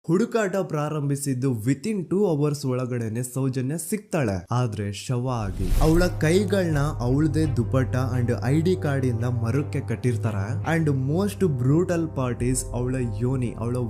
ಹುಡುಕಾಟ ಪ್ರಾರಂಭಿಸಿದ್ದು within 2 hours ಒಳಗಡೆನೆ ಸೌಜನ್ಯ ಸಿಗ್ತಾಳೆ. ಆದ್ರೆ ಶವ ಆಗಿ ಅವಳ ಕೈಗಳನ್ನ ಅವಳದೇ ದುಪಟ್ಟ ಅಂಡ್ ID ಕಾರ್ಡ್ ಇಂದ ಮರಕ್ಕೆ ಕಟ್ಟಿರ್ತಾರೆ. And most brutal part is ಅವಳ ಯೋನಿ, ಅವಳ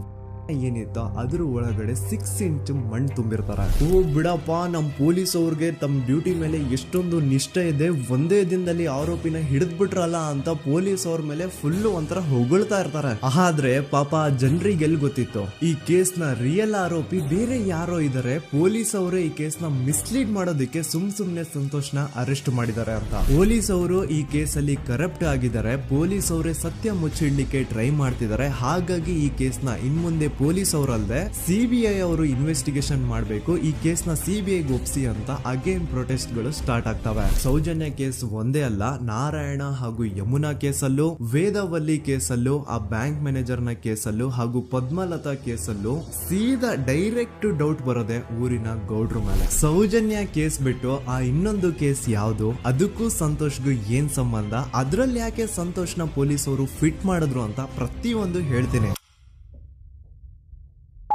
ಏನಿತ್ತು ಅದ್ರ ಒಳಗಡೆ 6 ಇಂಚ್ ಮಣ್ಣು ತುಂಬಿರ್ತಾರೆ. ಓ ಬಿಡಪ್ಪ, ನಮ್ ಪೊಲೀಸ್ ಅವ್ರಿಗೆ ತಮ್ಮ ಡ್ಯೂಟಿ ಮೇಲೆ ಎಷ್ಟೊಂದು ನಿಷ್ಠೆ ಇದೆ, ಒಂದೇ ದಿನದಲ್ಲಿ ಆರೋಪಿನ ಹಿಡಿದ್ಬಿಟ್ರಲ್ಲ ಅಂತ ಪೊಲೀಸ್ ಅವ್ರ ಮೇಲೆ ಫುಲ್ ಒಂಥರ ಹೊಗಳ್ತಾ ಇರ್ತಾರೆ. ಆದ್ರೆ ಪಾಪ ಜನರಿಗೆ ಎಲ್ಲಿ ಗೊತ್ತಿತ್ತು ಈ ಕೇಸ್ ನ ರಿಯಲ್ ಆರೋಪಿ ಬೇರೆ ಯಾರೋ ಇದಾರೆ, ಪೊಲೀಸ್ ಅವರೇ ಈ ಕೇಸ್ ನ ಮಿಸ್ಲೀಡ್ ಮಾಡೋದಕ್ಕೆ ಸುಮ್ನೆ ಸಂತೋಷ್ನ ಅರೆಸ್ಟ್ ಮಾಡಿದ್ದಾರೆ ಅಂತ. ಪೊಲೀಸ್ ಅವರು ಈ ಕೇಸ್ ಅಲ್ಲಿ ಕರಪ್ಟ್ ಆಗಿದ್ದಾರೆ, ಪೊಲೀಸ್ ಅವರೇ ಸತ್ಯ ಮುಚ್ಚಿಡ್ಲಿಕ್ಕೆ ಟ್ರೈ ಮಾಡ್ತಿದ್ದಾರೆ. ಹಾಗಾಗಿ ಈ ಕೇಸ್ ನ ಇನ್ಮುಂದೆ ಪೊಲೀಸ್ ಅವರಲ್ಲದೆ CBI ಅವರು ಇನ್ವೆಸ್ಟಿಗೇಷನ್ ಮಾಡಬೇಕು, ಈ ಕೇಸ್ ನ CBI ಒಪ್ಸಿ ಅಂತ ಅಗೇನ್ ಪ್ರೊಟೆಸ್ಟ್ ಗಳು ಸ್ಟಾರ್ಟ್ ಆಗ್ತವೆ. ಸೌಜನ್ಯ ಕೇಸ್ ಒಂದೇ ಅಲ್ಲ, ನಾರಾಯಣ ಹಾಗೂ ಯಮುನಾ ಕೇಸಲ್ಲೂ, ವೇದವಲ್ಲಿ ಕೇಸಲ್ಲೂ, ಆ ಬ್ಯಾಂಕ್ ಮ್ಯಾನೇಜರ್ ನ ಕೇಸಲ್ಲೂ ಹಾಗೂ ಪದ್ಮಲತಾ ಕೇಸಲ್ಲೂ ಸೀದಾ ಡೈರೆಕ್ಟ್ ಡೌಟ್ ಬರೋದೆ ಊರಿನ ಗೌಡ್ರ ಮೇಲೆ. ಸೌಜನ್ಯ ಕೇಸ್ ಬಿಟ್ಟು ಆ ಇನ್ನೊಂದು ಕೇಸ್ ಯಾವುದು, ಅದಕ್ಕೂ ಸಂತೋಷ್ಗೂ ಏನ್ ಸಂಬಂಧ, ಅದ್ರಲ್ಲಿ ಯಾಕೆ ಸಂತೋಷ್ನ ಪೊಲೀಸ್ ಅವರು ಫಿಟ್ ಮಾಡಿದ್ರು ಅಂತ ಪ್ರತಿಯೊಂದು ಹೇಳ್ತೀನಿ.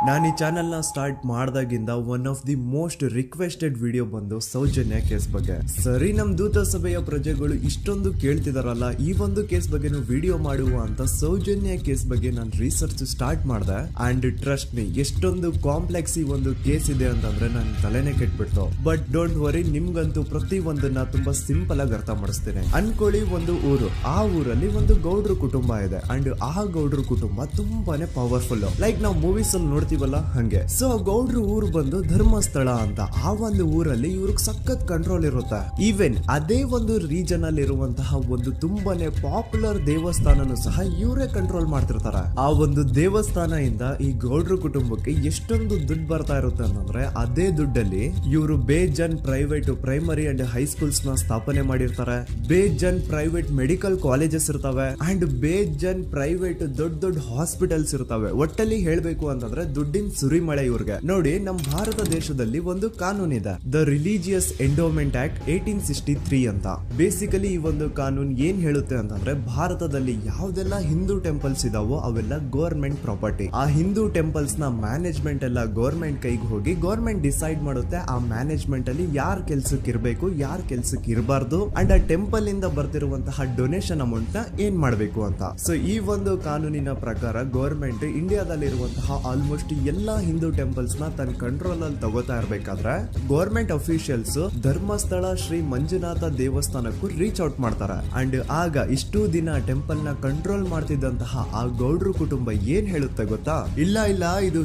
ನಾನು ಈ ಚಾನೆಲ್ ನ ಸ್ಟಾರ್ಟ್ ಮಾಡಿದಾಗಿಂದ one of the most requested video ಬಂದು ಸೌಜನ್ಯ ಕೇಸ್ ಬಗ್ಗೆ. ಸರಿ, ನಮ್ ದೂತ ಸಭೆಯ ಪ್ರಜೆಗಳು ಇಷ್ಟೊಂದು ಕೇಳ್ತಿದಾರಲ್ಲ, ಈ ಒಂದು ಕೇಸ್ ಬಗ್ಗೆ ವಿಡಿಯೋ ಮಾಡುವ ಅಂತ ಸೌಜನ್ಯ ಕೇಸ್ ಬಗ್ಗೆ ನಾನು ರಿಸರ್ಚ್ ಸ್ಟಾರ್ಟ್ ಮಾಡಿದೆ. ಅಂಡ್ ಟ್ರಸ್ಟ್ ಮೀ, ಎಷ್ಟೊಂದು ಕಾಂಪ್ಲೆಕ್ಸ್ ಈ ಒಂದು ಕೇಸ್ ಇದೆ ಅಂತಂದ್ರೆ ನನ್ ತಲೆನೇ ಕೆಟ್ಬಿಡ್ತು. ಬಟ್ ಡೋಂಟ್ ವರಿ, ನಿಮ್ಗಂತೂ ಪ್ರತಿ ಒಂದನ್ನ ತುಂಬಾ ಸಿಂಪಲ್ ಆಗಿ ಅರ್ಥ ಮಾಡಿಸ್ತೇನೆ. ಅನ್ಕೊಳ್ಳಿ, ಒಂದು ಊರು, ಆ ಊರಲ್ಲಿ ಒಂದು ಗೌಡ್ರ ಕುಟುಂಬ ಇದೆ. ಅಂಡ್ ಆ ಗೌಡ್ರ ಕುಟುಂಬ ತುಂಬಾನೇ ಪವರ್ಫುಲ್, ಲೈಕ್ ನಾವು ಮೂವೀಸ್ ಅಲ್ಲಿ ನೋಡ್ತೀವಲ್ಲ ಹಂಗೆ. ಸೊ ಗೌಡ್ರ ಊರು ಬಂದು ಧರ್ಮಸ್ಥಳ ಅಂತ. ಆ ಒಂದು ಊರಲ್ಲಿ ಇವ್ರಿಗೆ ಸಖತ್ ಕಂಟ್ರೋಲ್ ಇರುತ್ತೆ. ಈವನ್ ಅದೇ ಒಂದು ರೀಜನ್ ಅಲ್ಲಿ ಇರುವಂತಹ ಒಂದು ತುಂಬಾನೇ ಪಾಪ್ಯುಲರ್ ದೇವಸ್ಥಾನನು ಸಹ ಇವರೇ ಕಂಟ್ರೋಲ್ ಮಾಡ್ತಿರ್ತಾರೆ. ಆ ಒಂದು ದೇವಸ್ಥಾನ ಇಂದ ಈ ಗೌಡ್ರ ಕುಟುಂಬಕ್ಕೆ ಎಷ್ಟೊಂದು ದುಡ್ಡು ಬರ್ತಾ ಇರುತ್ತೆ ಅಂತಂದ್ರೆ, ಅದೇ ದುಡ್ಡಲ್ಲಿ ಇವರು ಬೇಜನ್ ಪ್ರೈವೇಟ್ ಪ್ರೈಮರಿ ಅಂಡ್ ಹೈಸ್ಕೂಲ್ಸ್ ನ ಸ್ಥಾಪನೆ ಮಾಡಿರ್ತಾರೆ, ಬೇಜನ್ ಪ್ರೈವೇಟ್ ಮೆಡಿಕಲ್ ಕಾಲೇಜಸ್ ಇರ್ತವೆ, ಅಂಡ್ ಬೇಜನ್ ಪ್ರೈವೇಟ್ ದೊಡ್ಡ ಹಾಸ್ಪಿಟಲ್ಸ್ ಇರ್ತವೆ. ಒಟ್ಟಲ್ಲಿ ಹೇಳ್ಬೇಕು ಅಂತಂದ್ರೆ ದುಡ್ಡಿನ ಸುರಿಮಳೆ ಇವ್ರಿಗೆ. ನೋಡಿ, ನಮ್ಮ ಭಾರತ ದೇಶದಲ್ಲಿ ಒಂದು ಕಾನೂನು ಇದೆ, ದ ರಿಲಿಜಿಯಸ್ ಎಂಡೋಮೆಂಟ್ ಆಕ್ಟ್ 1863 ಅಂತ. ಬೇಸಿಕಲಿ ಈ ಒಂದು ಕಾನೂನು ಏನ್ ಹೇಳುತ್ತೆ ಅಂತಂದ್ರೆ, ಭಾರತದಲ್ಲಿ ಯಾವ್ದೆಲ್ಲ ಹಿಂದೂ ಟೆಂಪಲ್ಸ್ ಇದಾವೋ ಅವೆಲ್ಲ ಗವರ್ಮೆಂಟ್ ಪ್ರಾಪರ್ಟಿ. ಆ ಹಿಂದೂ ಟೆಂಪಲ್ಸ್ ನ ಮ್ಯಾನೇಜ್ಮೆಂಟ್ ಎಲ್ಲ ಗವರ್ಮೆಂಟ್ ಕೈಗೆ ಹೋಗಿ ಗವರ್ಮೆಂಟ್ ಡಿಸೈಡ್ ಮಾಡುತ್ತೆ ಆ ಮ್ಯಾನೇಜ್ಮೆಂಟ್ ಅಲ್ಲಿ ಯಾರ್ ಕೆಲ್ಸಕ್ಕೆ ಇರಬೇಕು, ಯಾರ್ ಕೆಲ್ಸಕ್ಕೆ ಇರಬಾರ್ದು, ಅಂಡ್ ಆ ಟೆಂಪಲ್ ಇಂದ ಬರ್ತಿರುವಂತಹ ಡೊನೇಷನ್ ಅಮೌಂಟ್ ನ ಏನ್ ಮಾಡ್ಬೇಕು ಅಂತ. ಸೊ ಈ ಒಂದು ಕಾನೂನಿನ ಪ್ರಕಾರ ಗವರ್ಮೆಂಟ್ ಇಂಡಿಯಾದಲ್ಲಿ ಇರುವಂತಹ ಆಲ್ಮೋಸ್ಟ್ ಎಲ್ಲಾ ಹಿಂದೂ ಟೆಂಪಲ್ಸ್ ನ ತನ್ನ ಕಂಟ್ರೋಲ್ ಅಲ್ಲಿ ತಗೋತಾ ಇರ್ಬೇಕಾದ್ರೆ ಗವರ್ಮೆಂಟ್ ಅಫಿಷಿಯಲ್ಸ್ ಧರ್ಮಸ್ಥಳ ಶ್ರೀ ಮಂಜುನಾಥ ದೇವಸ್ಥಾನಕ್ಕೂ ರೀಚ್ ಔಟ್ ಮಾಡ್ತಾರೆ. ಅಂಡ್ ಆಗ ಇಷ್ಟು ದಿನ ಟೆಂಪಲ್ ನ ಕಂಟ್ರೋಲ್ ಮಾಡ್ತಿದ್ದಂತಹ ಆ ಗೌಡ್ರ ಕುಟುಂಬ ಏನ್ ಹೇಳುತ್ತೆ ಗೊತ್ತಾ, ಇಲ್ಲ ಇದು